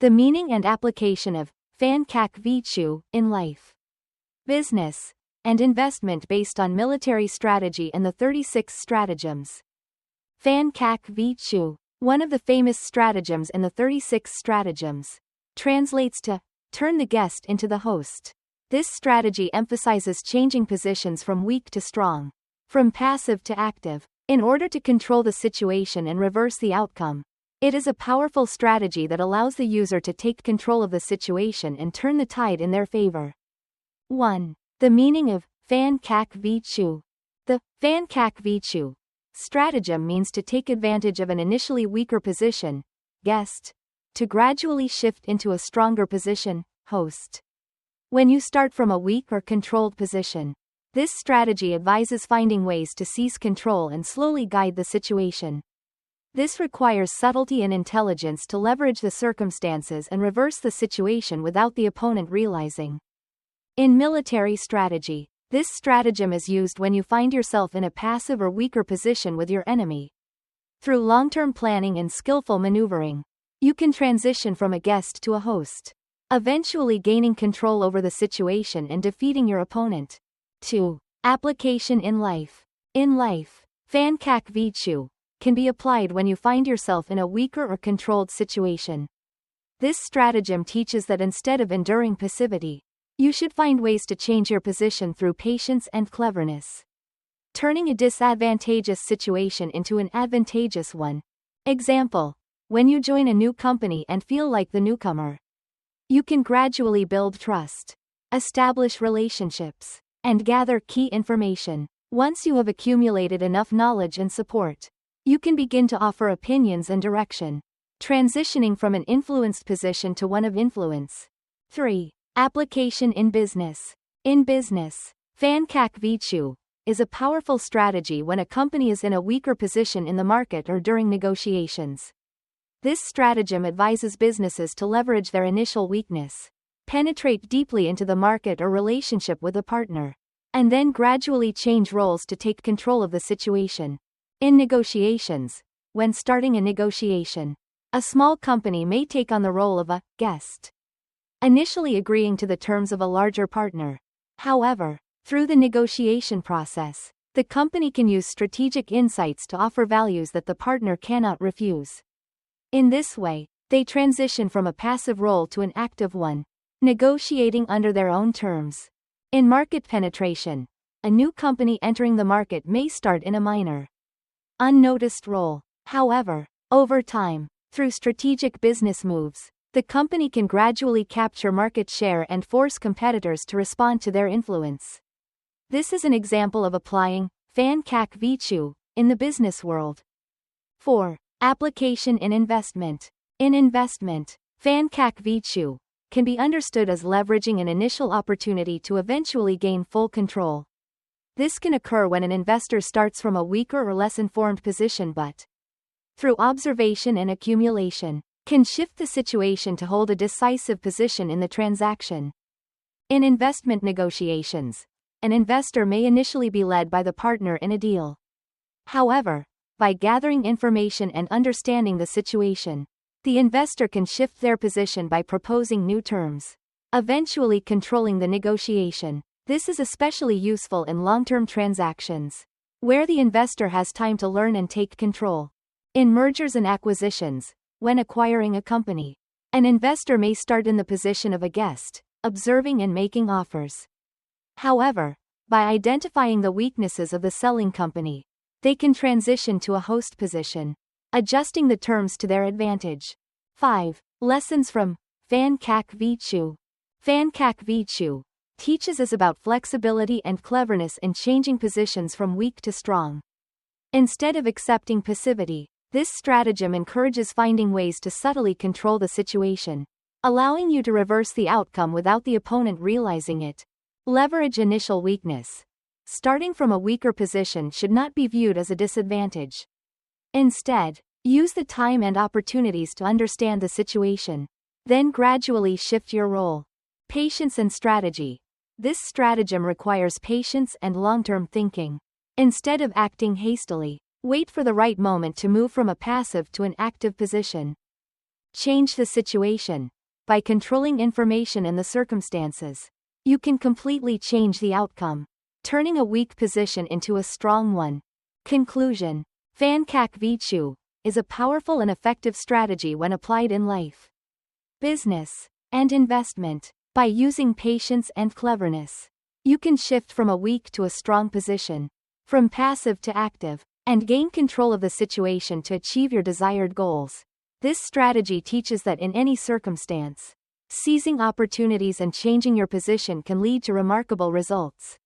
The meaning and application of Phản Khách Vi Chủ in life, business, and investment based on military strategy and the 36 stratagems. Phản Khách Vi Chủ, one of the famous stratagems in the 36 stratagems, translates to turn the guest into the host. This strategy emphasizes changing positions from weak to strong, from passive to active, in order to control the situation and reverse the outcome. It is a powerful strategy that allows the user to take control of the situation and turn the tide in their favor. 1. The meaning of Phản Khách Vi Chủ. The Phản Khách Vi Chủ stratagem means to take advantage of an initially weaker position, guest, to gradually shift into a stronger position, host. When you start from a weak or controlled position, this strategy advises finding ways to seize control and slowly guide the situation. This requires subtlety and intelligence to leverage the circumstances and reverse the situation without the opponent realizing. In military strategy, this stratagem is used when you find yourself in a passive or weaker position with your enemy. Through long-term planning and skillful maneuvering, you can transition from a guest to a host, eventually gaining control over the situation and defeating your opponent. 2. Application in life. In life, Phản Khách Vi Chủ can be applied when you find yourself in a weaker or controlled situation. This stratagem teaches that instead of enduring passivity, you should find ways to change your position through patience and cleverness, turning a disadvantageous situation into an advantageous one. Example: when you join a new company and feel like the newcomer, you can gradually build trust, establish relationships, and gather key information. Once you have accumulated enough knowledge and support, you can begin to offer opinions and direction, transitioning from an influenced position to one of influence. 3. Application in business. In business, Phản Khách Vi Chủ is a powerful strategy when a company is in a weaker position in the market or during negotiations. This stratagem advises businesses to leverage their initial weakness, penetrate deeply into the market or relationship with a partner, and then gradually change roles to take control of the situation. In negotiations, when starting a negotiation, a small company may take on the role of a guest, initially agreeing to the terms of a larger partner. However, through the negotiation process, the company can use strategic insights to offer values that the partner cannot refuse. In this way, they transition from a passive role to an active one, negotiating under their own terms. In market penetration, a new company entering the market may start in a minor, unnoticed role. However, over time, through strategic business moves, the company can gradually capture market share and force competitors to respond to their influence. This is an example of applying Phản Khách Vi Chủ in the business world. 4. Application in investment. In investment, Phản Khách Vi Chủ can be understood as leveraging an initial opportunity to eventually gain full control. This can occur when an investor starts from a weaker or less informed position but, through observation and accumulation, can shift the situation to hold a decisive position in the transaction. In investment negotiations, an investor may initially be led by the partner in a deal. However, by gathering information and understanding the situation, the investor can shift their position by proposing new terms, eventually controlling the negotiation. This is especially useful in long-term transactions, where the investor has time to learn and take control. In mergers and acquisitions, when acquiring a company, an investor may start in the position of a guest, observing and making offers. However, by identifying the weaknesses of the selling company, they can transition to a host position, adjusting the terms to their advantage. 5. Lessons from Phản Khách Vi Chủ. Phản Khách Vi Chủ teaches us about flexibility and cleverness in changing positions from weak to strong. Instead of accepting passivity, this stratagem encourages finding ways to subtly control the situation, allowing you to reverse the outcome without the opponent realizing it. Leverage initial weakness. Starting from a weaker position should not be viewed as a disadvantage. Instead, use the time and opportunities to understand the situation, then gradually shift your role. Patience and strategy. This stratagem requires patience and long-term thinking. Instead of acting hastily, wait for the right moment to move from a passive to an active position. Change the situation. By controlling information and the circumstances, you can completely change the outcome, turning a weak position into a strong one. Conclusion. Phản Khách Vi Chủ is a powerful and effective strategy when applied in life, business, and investment. By using patience and cleverness, you can shift from a weak to a strong position, from passive to active, and gain control of the situation to achieve your desired goals. This strategy teaches that in any circumstance, seizing opportunities and changing your position can lead to remarkable results.